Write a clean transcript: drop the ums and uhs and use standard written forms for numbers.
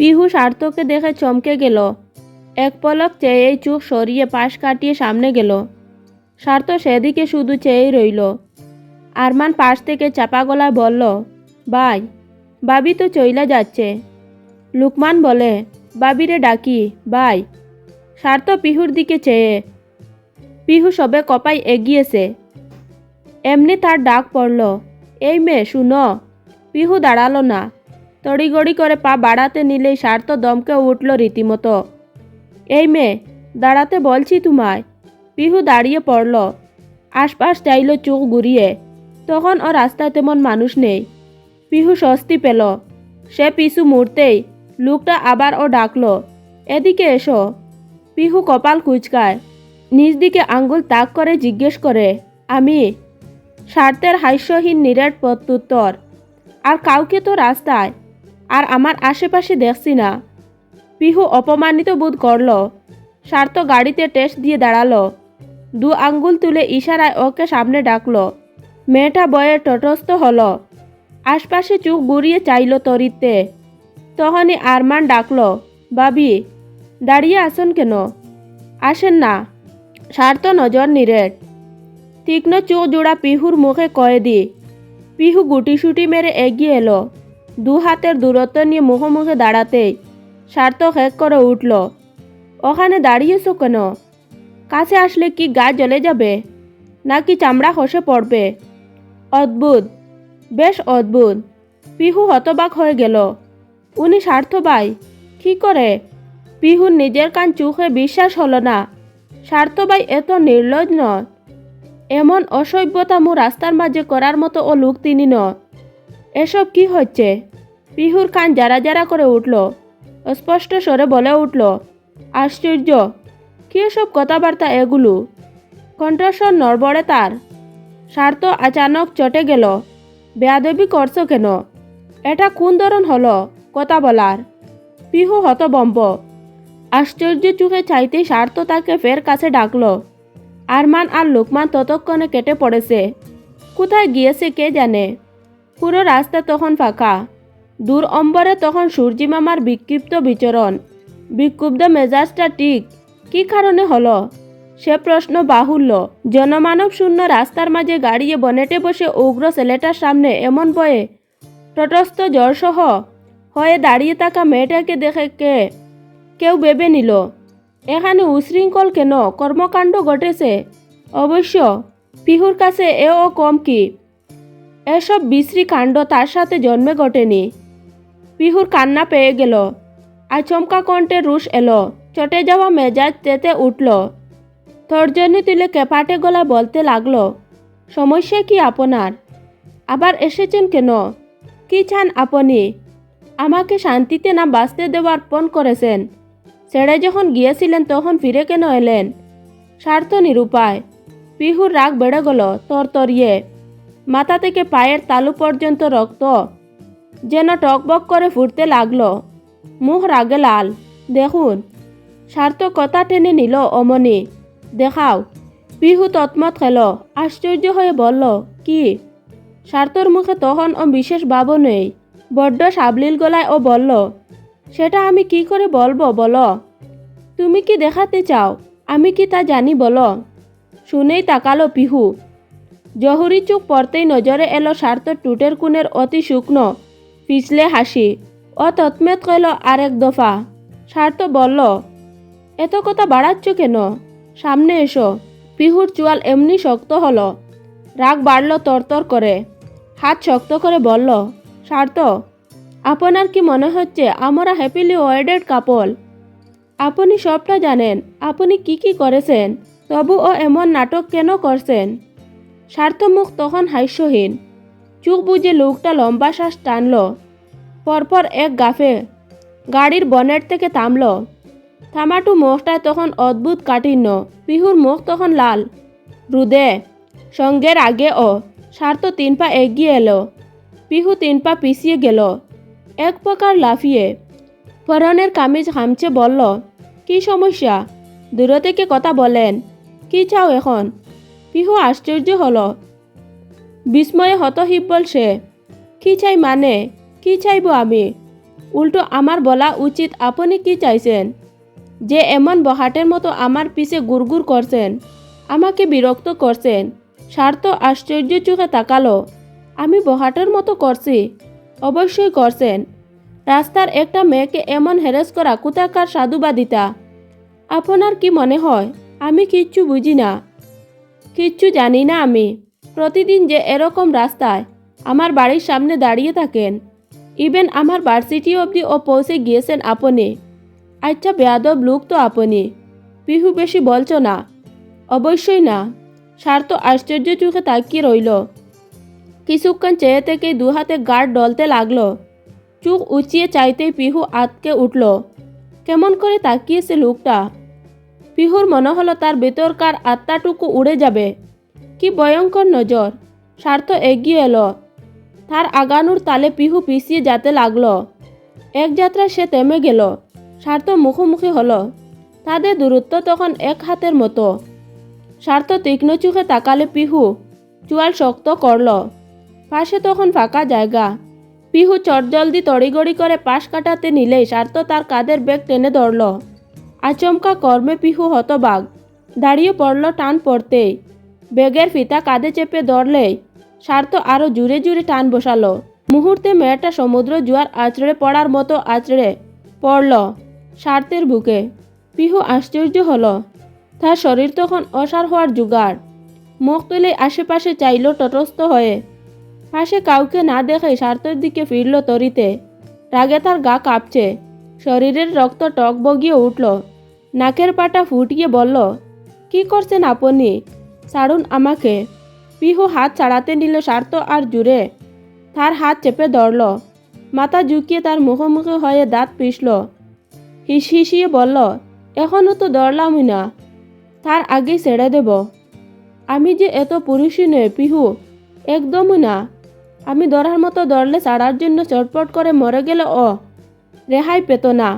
পিহু স্বার্থকে দেখে চমকে গেল। এক পলক চেয়েই চোখ সরিয়ে পাশ কাটিয়ে সামনে গেল। স্বার্থ সেদিকে শুধু চেয়েই রইল। আরমান পাশ থেকে চাপা গলায় বলল, ভাই, বাবি তো চইলা যাচ্ছে। লুকমান বলে, বাবিরে ডাকি ভাই। স্বার্থ পিহুর দিকে চেয়ে। পিহু সবে কপাই এগিয়েছে, এমনি তার ডাক পড়ল, এই মেয়ে শুনো। পিহু দাঁড়ালো না। তড়িগড়ি করে পা বাড়াতে নিলেই স্বার্থ দমকে উঠল রীতিমতো। এই মেয়ে, দাঁড়াতে বলছি তোমায়। পিহু দাঁড়িয়ে পড়ল। আশপাশ চাইল চোখ ঘুরিয়ে। তখন ও রাস্তায় তেমন মানুষ নেই। পিহু স্বস্তি পেল। সে পিছু মুড়তেই লোকটা আবার ও ডাকলো, এদিকে এসো। পিহু কপাল কুঁচকায়। নিজ দিকে আঙ্গুল তাক করে জিজ্ঞেস করে, আমি? স্বার্থের হাস্যহীন নিরেট প্রত্যুত্তর, আর কাউকে তো রাস্তায় আর আমার আশেপাশে দেখছি না। পিহু অপমানিত বোধ করল। স্বার্থ গাড়িতে টেস্ট দিয়ে দাঁড়ালো। দু আঙ্গুল তুলে ইশারায় ওকে সামনে ডাকলো। মেয়েটা বয়ে তটস্থ হলো। আশপাশে চোখ ঘুরিয়ে চাইল তরিতে। তখনই আরমান ডাকলো, বাবি, দাঁড়িয়ে আসেন কেন? আসেন না। স্বার্থ নজর নিরেট। তীক্ষ্ণ চোখ জোড়া পিহুর মুখে কয়েদি। পিহু গুটিসুটি মেরে এগিয়ে এলো। দু হাতের দূরত্ব নিয়ে মুখোমুখি দাঁড়াতেই স্বার্থ হেক করে উঠল, ওখানে দাঁড়িয়েছো কেন? কাছে আসলে কি গা জ্বলে যাবে, নাকি চামড়া খসে পড়বে? অদ্ভুত, বেশ অদ্ভুত। পিহু হতবাক হয়ে গেল। উনি স্বার্থ ভাই? কি করে? পিহুর নিজের কান চোখে বিশ্বাস হলো না। স্বার্থ ভাই এত নির্লজ্জ নয়। এমন অসভ্যতামু রাস্তার মাঝে করার মতো ও লোক তিনি নয়। এসব কি হচ্ছে? পিহুর কান জারা জারা করে উঠল। স্পষ্ট স্বরে বলে উঠল, আশ্চর্য, কি এসব কথাবার্তা এগুলো? কণ্ঠস্বর নড়বড়ে তার। স্বার্থ আচানক চটে গেল, বেয়াদবি করছো কেন? এটা কোন ধরন হলো কথা বলার? পিহু হতবম্ব। আশ্চর্য চোখে চাইতেই স্বার্থ তাকে ফের কাছে ডাকলো। আরমান আর লুকমান ততক্ষণে কেটে পড়েছে। কোথায় গিয়েছে কে জানে। পুরো রাস্তা তখন ফাঁকা। দূর অম্বরে তখন সূর্যিমামার বিক্ষিপ্ত বিচরণ। বিক্ষুব্ধ মেজাজটা ঠিক কী কারণে হলো সে প্রশ্ন বাহুল্য। জনমানব শূন্য রাস্তার মাঝে গাড়িয়ে বনেটে বসে উগ্র ছেলেটার সামনে এমন ভয়ে তটস্থ জ্বরসহ হয়ে দাঁড়িয়ে থাকা মেয়েটাকে দেখে কেউ ভেবে নিল এখানে উশৃঙ্খল কেন কর্মকাণ্ড ঘটেছে। অবশ্য পিহুর কাছে এও কম কি। এসব বিশ্রী কাণ্ড তার সাথে জন্মে ঘটেনি। পিহুর কান্না পেয়ে গেল। আচমকা কণ্ঠে রুশ এলো। চটে যাওয়া মেজাজ তেতে উঠল। তর্জনী তুলে কেপাটে গলা বলতে লাগলো, সমস্যা কি আপনার? আবার এসেছেন কেন? কি চান আপনি? আমাকে শান্তিতে না বাঁচতে দেওয়ার পণ করেছেন। ছেড়ে যখন গিয়েছিলেন তখন ফিরে কেন এলেন? স্বার্থ নিরুপায়। পিহুর রাগ বেড়ে গেল তরতরিয়ে। মাথা থেকে পায়ের তালু পর্যন্ত রক্ত যেন টকবক করে ফুটতে লাগলো। মুখ রাগে লাল। দেখুন। স্বার্থ কথা টেনে নিল অমনি। দেখাও। পিহু তৎমত খেল। আশ্চর্য হয়ে বলল, কি? স্বার্থর মুখে তখন ও বিশেষ ভাব নেই। বড্ড সাবলীল গলায় ও বলল, সেটা আমি কি করে বলবো বলো? তুমি কি দেখাতে চাও আমি কি তা জানি বলো? শুনেই তাকালো পিহু। জহুরি চোখ পড়তেই নজরে এলো স্বার্থর টুটের কোণের অতি শুকনো পিছলে হাসি। ও তৎমেত কইল আরেক দফা। স্বার্থ বলল, এত কথা বাড়াচ্ছ কেন? সামনে এসো। পিহুর চোয়াল এমনি শক্ত হলো। রাগ বাড়ল তরতর করে। হাত শক্ত করে বলল, স্বার্থ, আপনার কি মনে হচ্ছে আমরা হ্যাপিলি ওয়েডেড কাপল? আপনি সবটা জানেন আপনি কি কি করেছেন, তবু ও এমন নাটক কেন করছেন? স্বার্থ মুখ তখন হাস্যহীন। চোখ বুজে লোকটা লম্বা শ্বাস টানল। পরপর এক গাফে গাড়ির বনেট থেকে থামল। থামাটু মুখটায় তখন অদ্ভুত কাঠিন্য। পিহুর মুখ তখন লাল রুদে। সঙ্গের আগে ও স্বার্থ 3 পা এগিয়ে এলো। পিহু 3 পা পিছিয়ে গেল। এক প্রকার লাফিয়ে পরনের কামিজ হামচে বলল, কি সমস্যা? দূরে থেকে কথা বলেন। কি চাও এখন? পিহু আশ্চর্য হলো। বিস্ময়ে হতহিব্বল সে। কি চাই মানে? কি চাইব আমি? উল্টো আমার বলা উচিত আপনি কি চাইছেন, যে এমন বহাটের মতো আমার পিছে গুড়গুড় করছেন, আমাকে বিরক্ত করছেন। স্বার্থ আশ্চর্য চোখে তাকালো। আমি বহাটের মতো করছি? অবশ্যই করছেন। রাস্তার একটা মেয়েকে এমন হ্যারাস করা কোথাকার সাধুবাদিতা? আপনার কি মনে হয় আমি কিচ্ছু বুঝি না? কিচ্ছু জানি না আমি? প্রতিদিন যে এরকম রাস্তায় আমার বাড়ির সামনে দাঁড়িয়ে থাকেন, ইভেন আমার ভার্সিটি অবধি ও পৌঁছে গিয়েছেন আপনি। আচ্ছা বেয়াদব লোক তো আপনি। পিহু বেশি বলছো না? অবশ্যই না। স্বার্থ আশ্চর্য চোখে তাকিয়ে রইল। কিছুক্ষণ চেয়ে থেকেই দু হাতে গার্ড ডলতে লাগলো। চোখ উঁচিয়ে চাইতেই পিহু আটকে উঠল। কেমন করে তাকিয়েছে লোকটা। পিহুর মনে হলো তার ভেতরকার আত্মাটুকু উড়ে যাবে। কি ভয়ঙ্কর নজর। স্বার্থ এগিয়ে এলো। তার আগানোর তালে পিহু পিছিয়ে যেতে লাগলো। এক যাত্রায় সে থেমে গেল। স্বার্থ মুখোমুখি হলো। তাদের দূরত্ব তখন এক হাতের মতো। স্বার্থ তীক্ষ্ণ চোখে তাকালে পিহু চোয়াল শক্ত করল। পাশে তখন ফাঁকা জায়গা। পিহু চটজলদি তড়িগড়ি করে পাশ কাটাতে নিলেই স্বার্থ তার কাঁধের ব্যাগ টেনে ধরল। আচমকা কর্মে পিহু হতবাক। দাঁড়িয়ে পড়ল টান পড়তেই। ব্যাগের ফিতা কাঁধে চেপে ধরলেই স্বার্থ আরও জুড়ে জুড়ে টান বসালো। মুহূর্তে মেয়েটা সমুদ্র জোয়ার আছড়ে পড়ার মতো আছড়ে পড়ল স্বার্থের বুকে। পিহু আশ্চর্য হলো। তার শরীর তখন অসাড় হওয়ার জোগাড়। মুখ তুলে আশেপাশে চাইল তটস্থ হয়ে। পাশে কাউকে না দেখে স্বার্থের দিকে ফিরল তরিতে। রাগে তার গা কাঁপছে। শরীরের রক্ত টক বগিয়ে উঠল। নাকের পাটা ফুটিয়ে বলল, কি করছেন আপনি? ছাড়ুন আমাকে। পিহু হাত ছাড়াতে নিল স্বার্থ আর জুড়ে তার হাত চেপে ধরল। মাথা ঝুঁকিয়ে তার মুখোমুখি হয়ে দাঁত পিষল। হিসিয়ে বলল, এখনও তো ধরলামই না, তার আগেই ছেড়ে দেব। আমি যে এত পুরুষই নয় পিহু, একদমই না। আমি ধরার মতো ধরলে ছাড়ার জন্য চটপট করে মরে গেলে ও রেহাই পেত না।